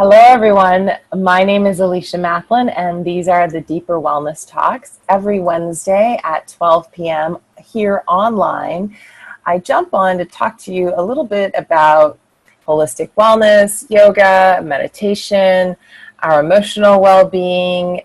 Hello, everyone. My name is Alicia Mathlin, and these are the Deeper Wellness Talks. Every Wednesday at 12 p.m. here online, I jump on to talk to you a little bit about holistic wellness, yoga, meditation, our emotional well-being,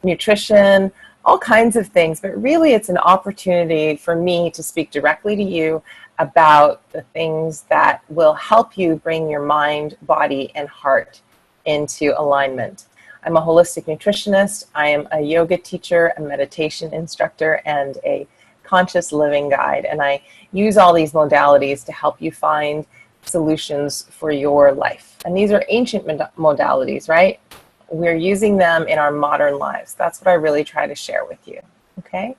nutrition, all kinds of things. But really, it's an opportunity for me to speak directly to you about the things that will help you bring your mind, body, and heart into alignment. I'm a holistic nutritionist. I am a yoga teacher, a meditation instructor, and a conscious living guide. And I use all these modalities to help you find solutions for your life. And these are ancient modalities, right? We're using them in our modern lives. That's what I really try to share with you, okay?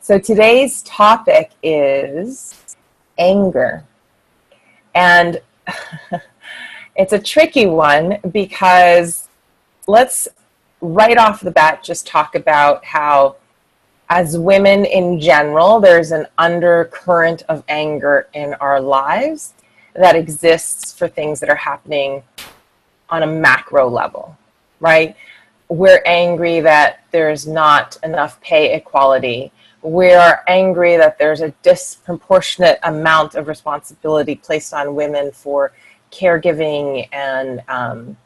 So today's topic is anger. And it's a tricky one because let's right off the bat just talk about how as women in general, there's an undercurrent of anger in our lives that exists for things that are happening on a macro level, right? We're angry that there's not enough pay equality. We're angry that there's a disproportionate amount of responsibility placed on women for caregiving and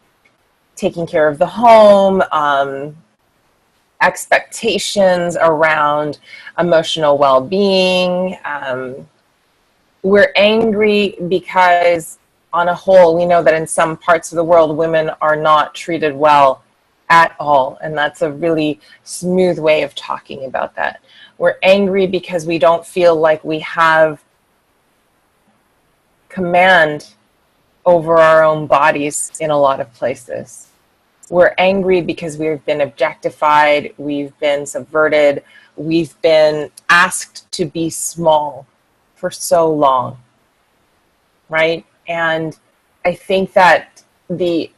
taking care of the home, expectations around emotional well-being. We're angry because on a whole, we know that in some parts of the world, women are not treated well at all. And that's a really smooth way of talking about that. We're angry because we don't feel like we have command over our own bodies in a lot of places. We're angry because we've been objectified, we've been subverted, we've been asked to be small for so long, right? And I think that the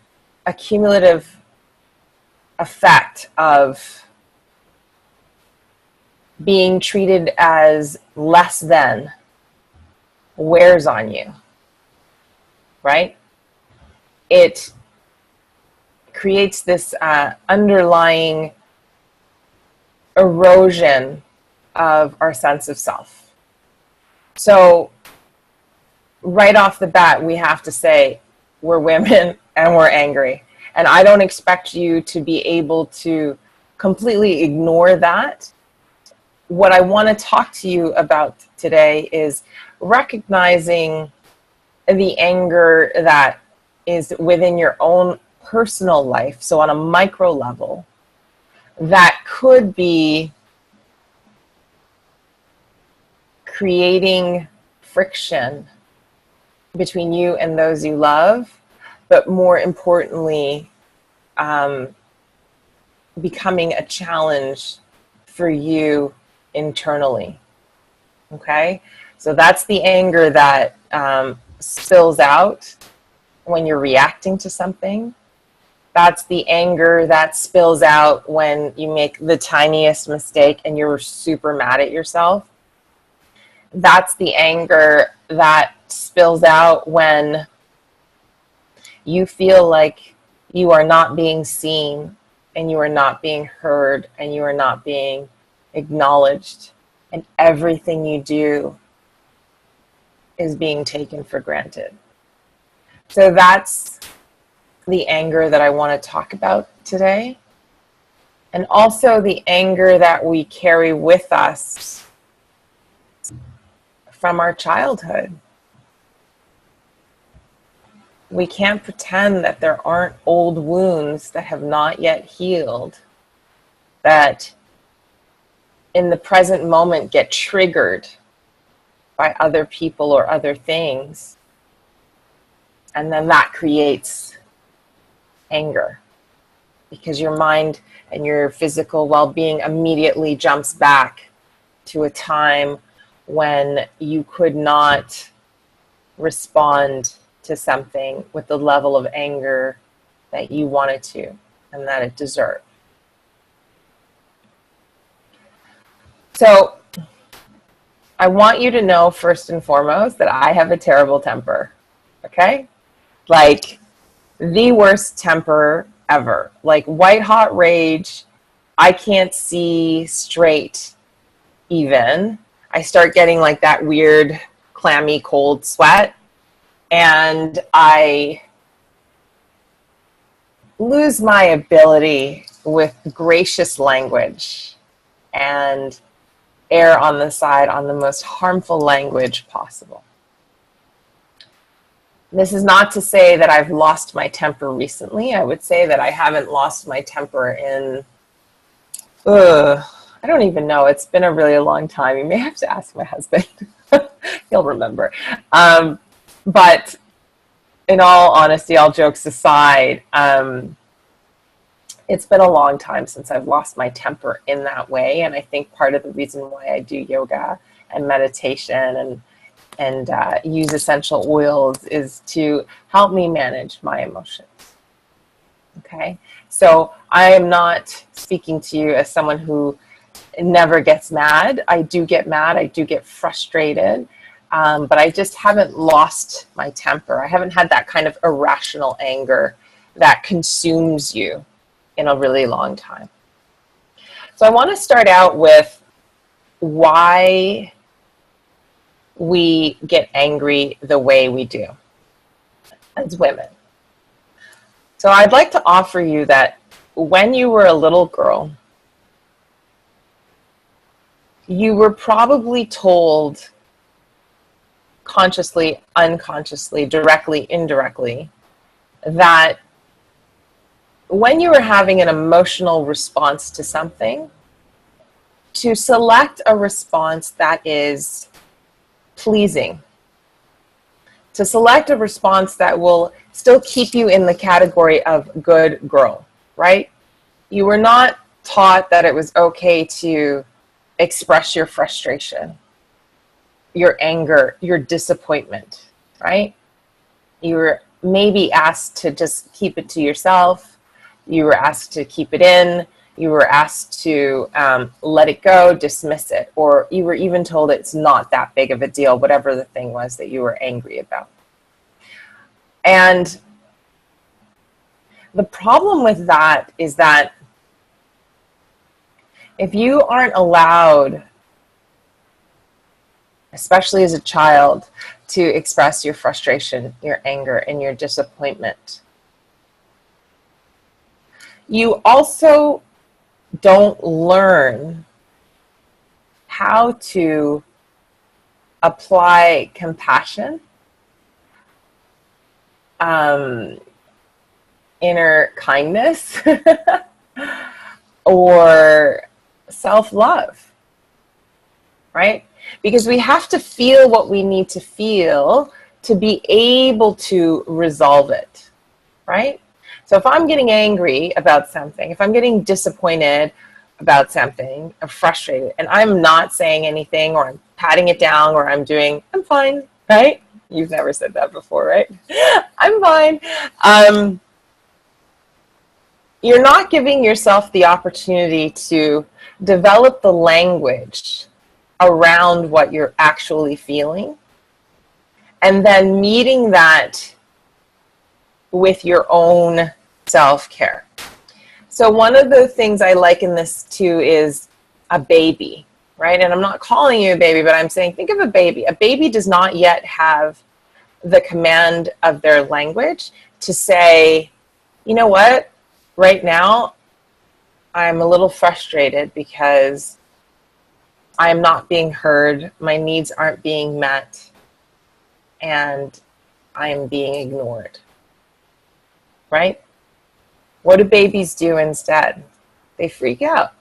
accumulative effect of being treated as less than wears on you, right? It creates this underlying erosion of our sense of self. So right off the bat, we have to say we're women and we're angry. And I don't expect you to be able to completely ignore that. What I want to talk to you about today is recognizing the anger that is within your own personal life, so on a micro level, that could be creating friction between you and those you love, but more importantly, becoming a challenge for you internally, okay? So that's the anger that spills out when you're reacting to something. That's the anger that spills out when you make the tiniest mistake and you're super mad at yourself. That's the anger that spills out when you feel like you are not being seen and you are not being heard and you are not being acknowledged, and everything you do is being taken for granted. So that's the anger that I want to talk about today. And also the anger that we carry with us from our childhood. We can't pretend that there aren't old wounds that have not yet healed, that in the present moment get triggered by other people or other things. And then that creates anger because your mind and your physical well-being immediately jumps back to a time when you could not respond to something with the level of anger that you wanted to and that it deserved. So I want you to know first and foremost that I have a terrible temper, okay? Like the worst temper ever. Like white hot rage. I can't see straight even. I start getting like that weird, clammy, cold sweat. And I lose my ability with gracious language and err on the side on the most harmful language possible. This is not to say that I've lost my temper recently. I would say that I haven't lost my temper in, I don't even know. It's been a really long time. You may have to ask my husband. He'll remember. But in all honesty, all jokes aside, it's been a long time since I've lost my temper in that way. And I think part of the reason why I do yoga and meditation and use essential oils is to help me manage my emotions. Okay? So I am not speaking to you as someone who never gets mad. I do get mad. I do get frustrated. But I just haven't lost my temper. I haven't had that kind of irrational anger that consumes you in a really long time. So I want to start out with why we get angry the way we do as women. So I'd like to offer you that when you were a little girl, you were probably told consciously, unconsciously, directly, indirectly, that when you were having an emotional response to something, to select a response that is pleasing, to select a response that will still keep you in the category of good girl, right? You were not taught that it was okay to express your frustration, your anger, your disappointment, right? You were maybe asked to just keep it to yourself. You were asked to keep it in. You were asked to let it go, dismiss it, or you were even told it's not that big of a deal, whatever the thing was that you were angry about. And the problem with that is that if you aren't allowed, especially as a child, to express your frustration, your anger, and your disappointment, you also don't learn how to apply compassion, inner kindness, or self-love, right? Because we have to feel what we need to feel to be able to resolve it, right? So if I'm getting angry about something, if I'm getting disappointed about something, or frustrated, and I'm not saying anything, or I'm patting it down, or I'm fine, right? You've never said that before, right? I'm fine. You're not giving yourself the opportunity to develop the language around what you're actually feeling, and then meeting that with your own self-care. So one of the things I liken this to is a baby, right? And I'm not calling you a baby, but I'm saying, think of a baby. A baby does not yet have the command of their language to say, you know what, right now I'm a little frustrated because I am not being heard, my needs aren't being met, and I am being ignored, right? What do babies do instead? They freak out.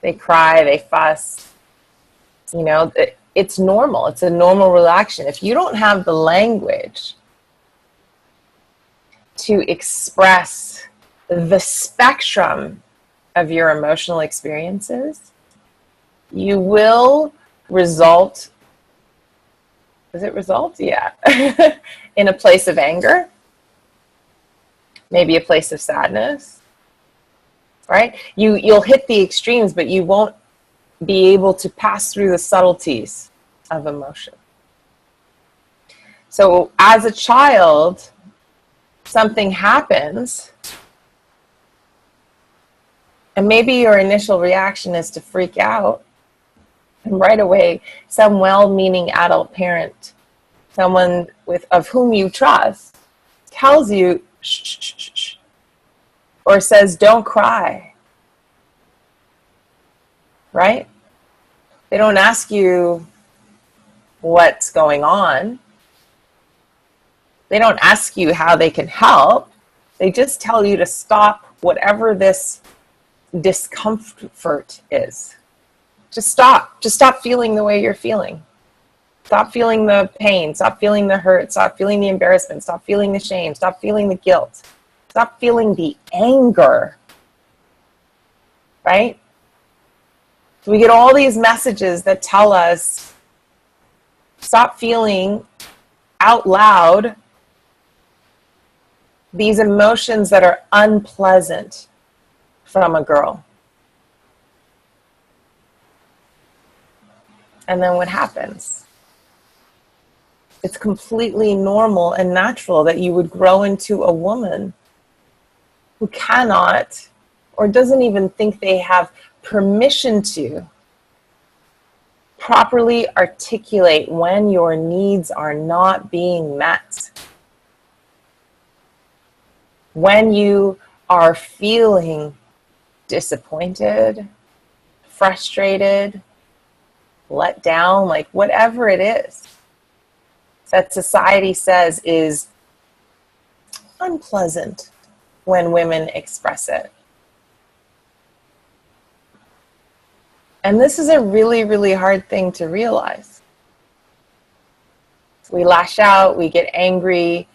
They cry, they fuss. You know, it's normal. It's a normal reaction. If you don't have the language to express the spectrum of your emotional experiences, you will result, does it result? Yeah. In a place of anger, maybe a place of sadness, right? You'll hit the extremes, but you won't be able to pass through the subtleties of emotion. So as a child, something happens, and maybe your initial reaction is to freak out, and right away, some well-meaning adult parent, someone of whom you trust, tells you, shh, shh, shh, shh, or says, don't cry, right? They don't ask you what's going on. They don't ask you how they can help. They just tell you to stop whatever this discomfort is. Just stop. Just stop feeling the way you're feeling. Stop feeling the pain. Stop feeling the hurt. Stop feeling the embarrassment. Stop feeling the shame. Stop feeling the guilt. Stop feeling the anger. Right? So we get all these messages that tell us, stop feeling out loud these emotions that are unpleasant from a girl. And then what happens? It's completely normal and natural that you would grow into a woman who cannot, or doesn't even think they have permission to, properly articulate when your needs are not being met. When you are feeling disappointed, frustrated, let down, like whatever it is that society says is unpleasant when women express it. And this is a really, really hard thing to realize. We lash out, we get angry,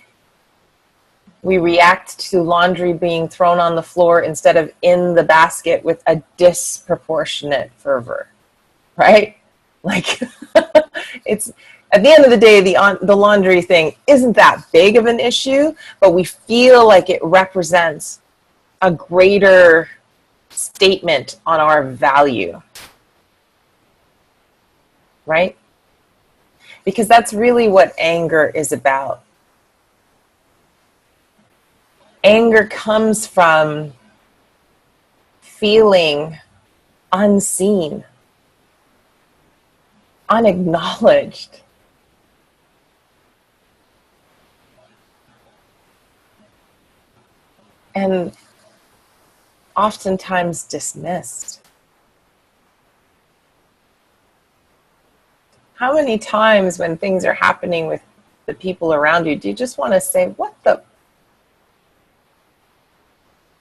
we react to laundry being thrown on the floor instead of in the basket with a disproportionate fervor, right? Like, it's, at the end of the day, the laundry thing isn't that big of an issue, but we feel like it represents a greater statement on our value, right? Because that's really what anger is about. Anger comes from feeling unseen, unacknowledged. And oftentimes dismissed. How many times when things are happening with the people around you, do you just want to say, what the?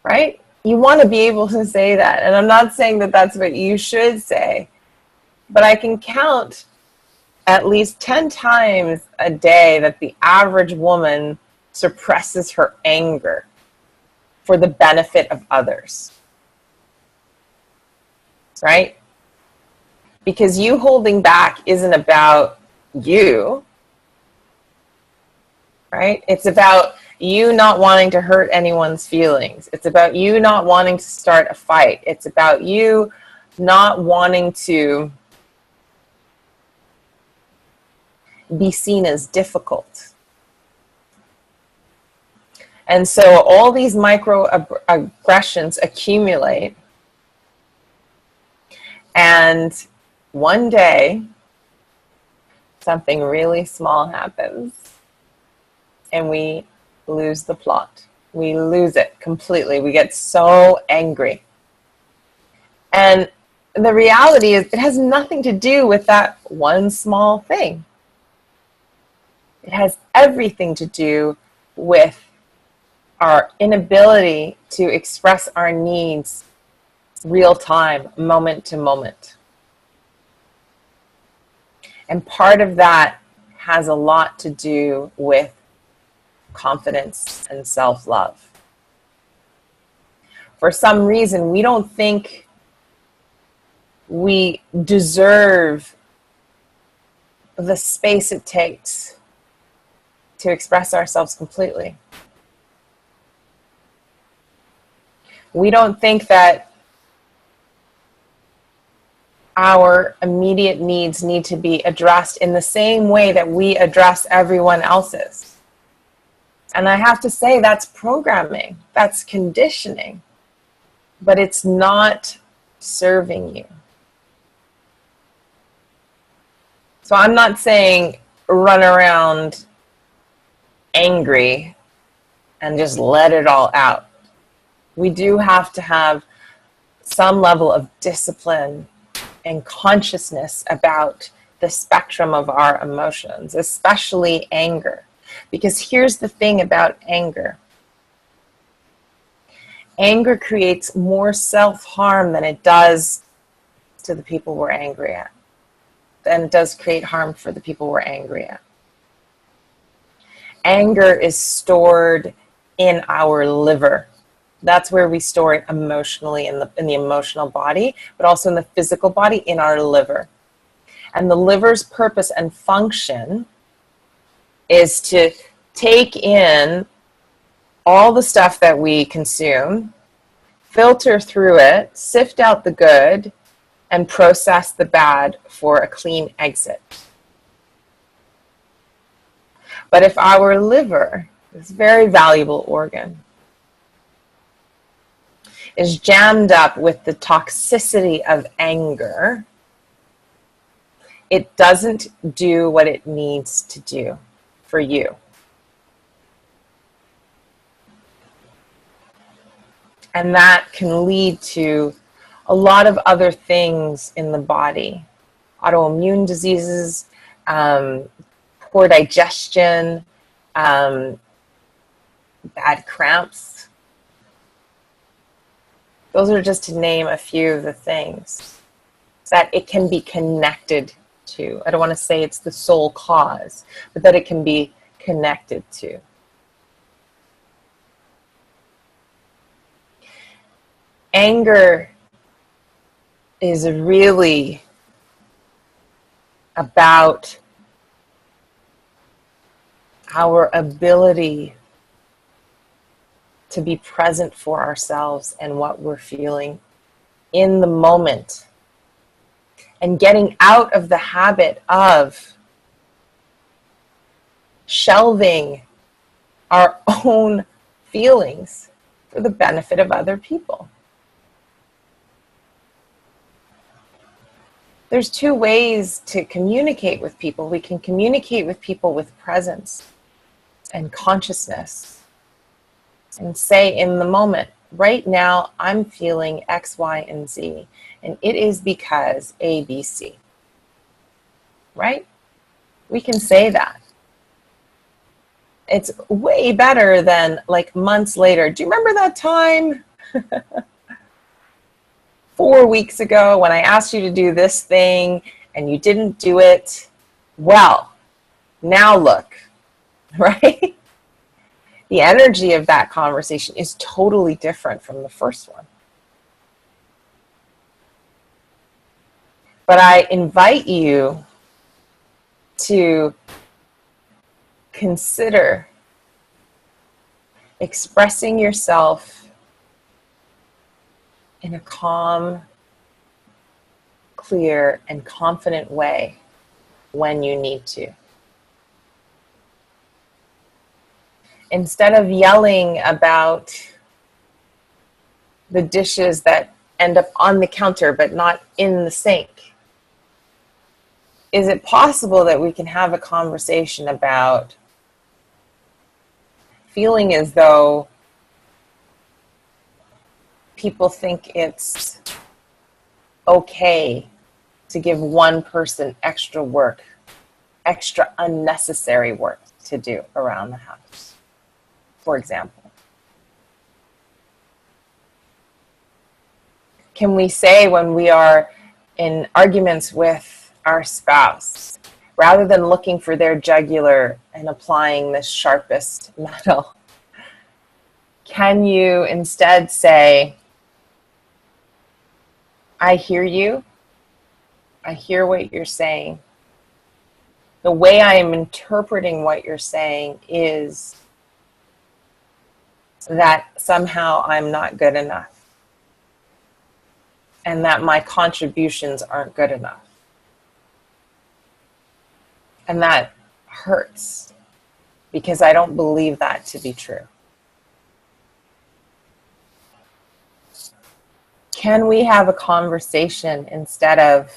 Right? You want to be able to say that. And I'm not saying that that's what you should say, but I can count at least 10 times a day that the average woman suppresses her anger for the benefit of others. Right? Because you holding back isn't about you, right? It's about you not wanting to hurt anyone's feelings. It's about you not wanting to start a fight. It's about you not wanting to be seen as difficult. And so all these microaggressions accumulate, and one day something really small happens and we lose the plot. We lose it completely. We get so angry. And the reality is it has nothing to do with that one small thing. It has everything to do with our inability to express our needs real time, moment to moment. And part of that has a lot to do with confidence and self-love. For some reason, we don't think we deserve the space it takes to express ourselves completely. We don't think that our immediate needs need to be addressed in the same way that we address everyone else's. And I have to say, that's programming, that's conditioning, but it's not serving you. So I'm not saying run around angry and just let it all out. We do have to have some level of discipline and consciousness about the spectrum of our emotions, especially anger. Because here's the thing about anger. Anger creates more self-harm than it does to the people we're angry at. Than it does create harm for the people we're angry at. Anger is stored in our liver. That's where we store it emotionally in the emotional body, but also in the physical body, in our liver. And the liver's purpose and function is to take in all the stuff that we consume, filter through it, sift out the good, and process the bad for a clean exit. But if our liver, this very valuable organ, is jammed up with the toxicity of anger, it doesn't do what it needs to do for you. And that can lead to a lot of other things in the body. Autoimmune diseases, poor digestion, bad cramps. Those are just to name a few of the things that it can be connected to. I don't want to say it's the sole cause, but that it can be connected to. Anger is really about our ability to be present for ourselves and what we're feeling in the moment, and getting out of the habit of shelving our own feelings for the benefit of other people. There's two ways to communicate with people. We can communicate with people with presence and consciousness and say in the moment, right now I'm feeling X, Y, and Z, and it is because A, B, C. Right? We can say that. It's way better than like months later. Do you remember that time 4 weeks ago when I asked you to do this thing and you didn't do it? Well, now look, right? The energy of that conversation is totally different from the first one. But I invite you to consider expressing yourself in a calm, clear, and confident way when you need to. Instead of yelling about the dishes that end up on the counter but not in the sink, is it possible that we can have a conversation about feeling as though people think it's okay to give one person extra work, extra unnecessary work to do around the house, for example? Can we say when we are in arguments with our spouse, rather than looking for their jugular and applying the sharpest metal, can you instead say, I hear you. I hear what you're saying. The way I am interpreting what you're saying is that somehow I'm not good enough, and that my contributions aren't good enough. And that hurts. because I don't believe that to be true. Can we have a conversation instead of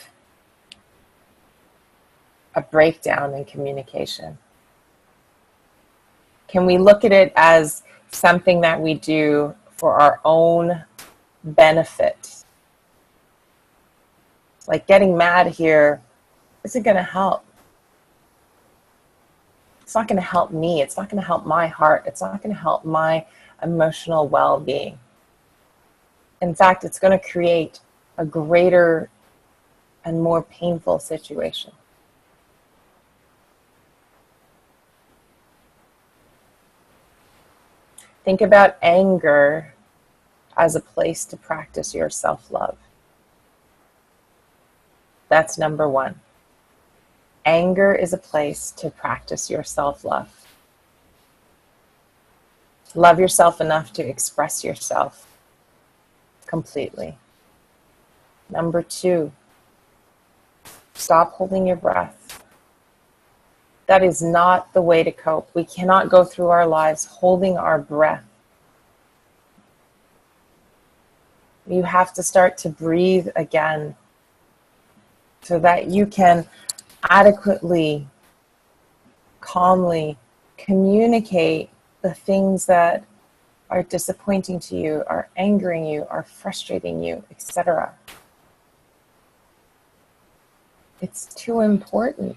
a breakdown in communication? Can we look at it as something that we do for our own benefit? Like getting mad here isn't going to help. It's not going to help me. It's not going to help my heart. It's not going to help my emotional well-being. In fact, it's going to create a greater and more painful situation. Think about anger as a place to practice your self-love. That's number one. Anger is a place to practice your self-love. Love yourself enough to express yourself completely. Number two, stop holding your breath. That is not the way to cope. We cannot go through our lives holding our breath. You have to start to breathe again so that you can adequately, calmly communicate the things that are disappointing to you, are angering you, are frustrating you, etc. It's too important.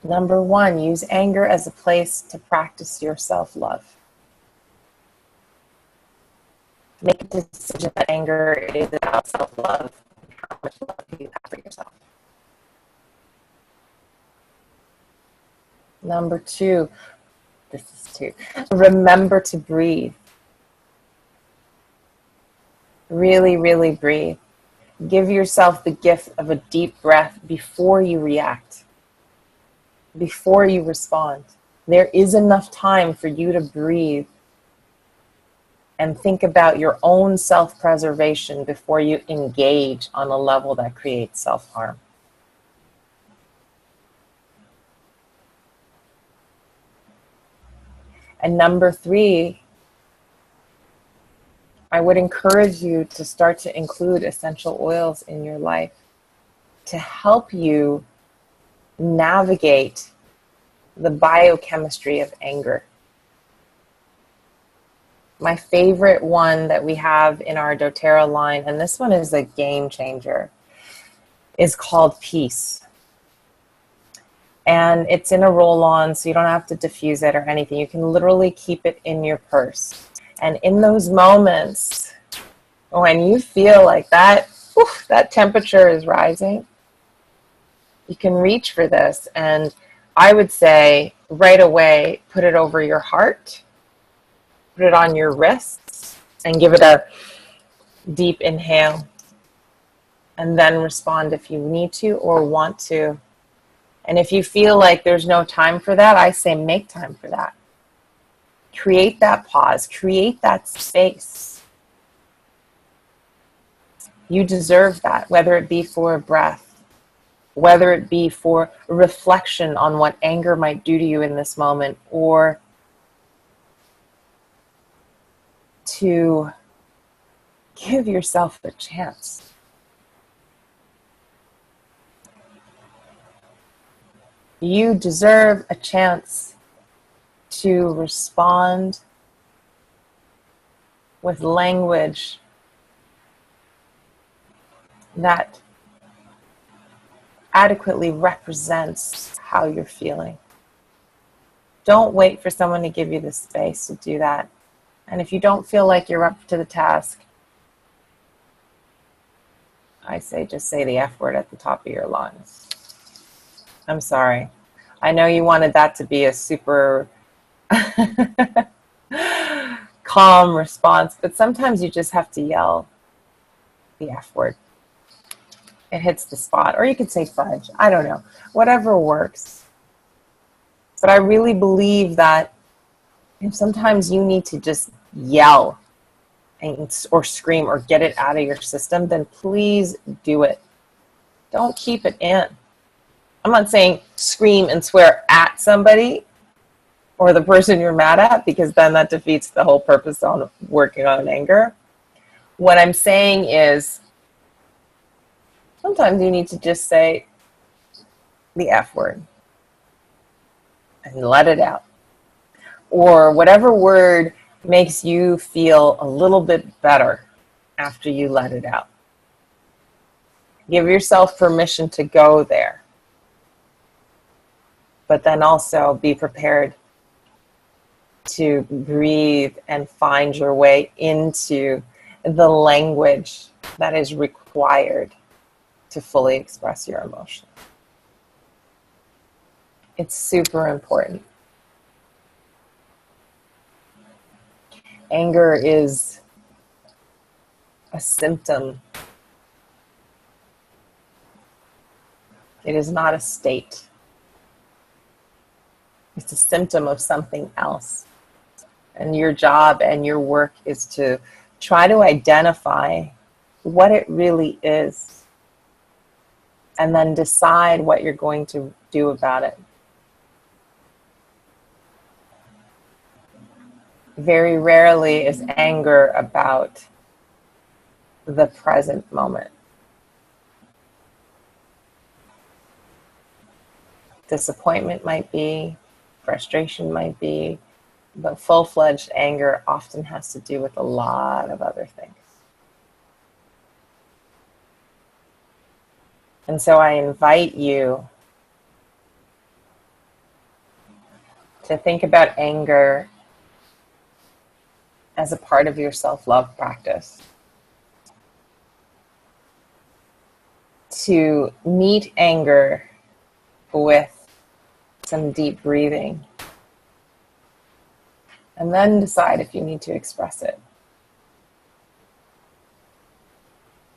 Number one, use anger as a place to practice your self-love. Make a decision that anger is about self-love. How much love do you have for yourself? Number two, this is two, remember to breathe. Really, really breathe. Give yourself the gift of a deep breath before you react, before you respond. There is enough time for you to breathe and think about your own self-preservation before you engage on a level that creates self-harm. And number three, I would encourage you to start to include essential oils in your life to help you navigate the biochemistry of anger. My favorite one that we have in our doTERRA line, and this one is a game changer, is called Peace. And it's in a roll-on, so you don't have to diffuse it or anything. You can literally keep it in your purse. And in those moments when you feel like that temperature is rising, you can reach for this. And I would say right away, put it over your heart, put it on your wrists, and give it a deep inhale. And then respond if you need to or want to. And if you feel like there's no time for that, I say make time for that. Create that pause. Create that space. You deserve that, whether it be for a breath, whether it be for reflection on what anger might do to you in this moment, or to give yourself a chance. You deserve a chance to respond with language that adequately represents how you're feeling. Don't wait for someone to give you the space to do that. And if you don't feel like you're up to the task, I say just say the F word at the top of your lungs. I'm sorry. I know you wanted that to be a super calm response, but sometimes you just have to yell the F word. It hits the spot. Or you could say fudge. I don't know. Whatever works. But I really believe that if sometimes you need to just yell or scream or get it out of your system, then please do it. Don't keep it in. I'm not saying scream and swear at somebody or the person you're mad at, because then that defeats the whole purpose on working on anger. What I'm saying is sometimes you need to just say the F word and let it out. Or whatever word makes you feel a little bit better after you let it out. Give yourself permission to go there. But then also be prepared to breathe and find your way into the language that is required to fully express your emotion. It's super important. Anger is a symptom. It is not a state. It's a symptom of something else. And your job and your work is to try to identify what it really is and then decide what you're going to do about it. Very rarely is anger about the present moment. Disappointment might be, frustration might be, but full-fledged anger often has to do with a lot of other things. And so I invite you to think about anger as a part of your self-love practice. To meet anger with some deep breathing. And then decide if you need to express it.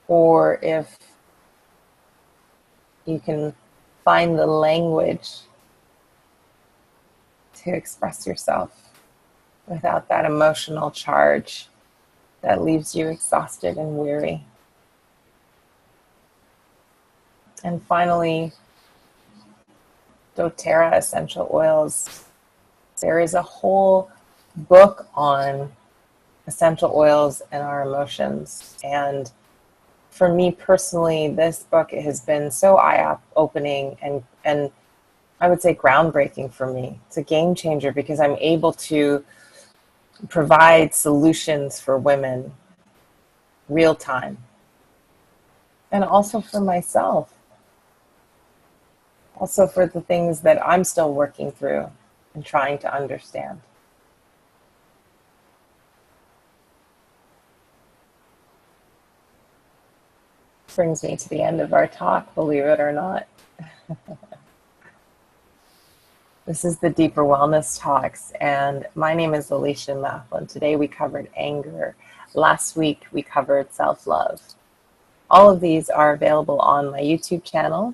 Or if you can find the language to express yourself without that emotional charge that leaves you exhausted and weary. And finally, doTERRA essential oils. There is a whole book on essential oils and our emotions. And for me personally, this book has been so eye-opening and I would say groundbreaking for me. It's a game changer because I'm able to provide solutions for women real time. And also for myself. Also for the things that I'm still working through and trying to understand. Brings me to the end of our talk, believe it or not. This is the Deeper Wellness Talks, and my name is Alicia Mathlin. Today we covered anger. Last week we covered self-love. All of these are available on my YouTube channel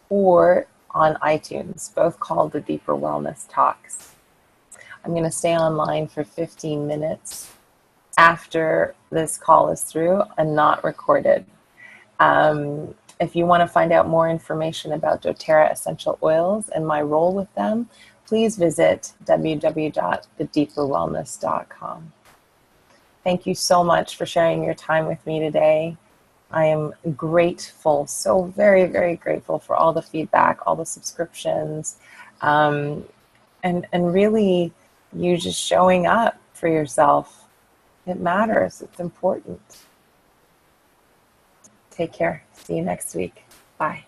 or on iTunes, both called the Deeper Wellness Talks. I'm going to stay online for 15 minutes after this call is through and not recorded. If you want to find out more information about doTERRA essential oils and my role with them, please visit www.thedeeperwellness.com. Thank you so much for sharing your time with me today. I am grateful, so very, very grateful for all the feedback, all the subscriptions, and really you just showing up for yourself. It matters. It's important. Take care. See you next week. Bye.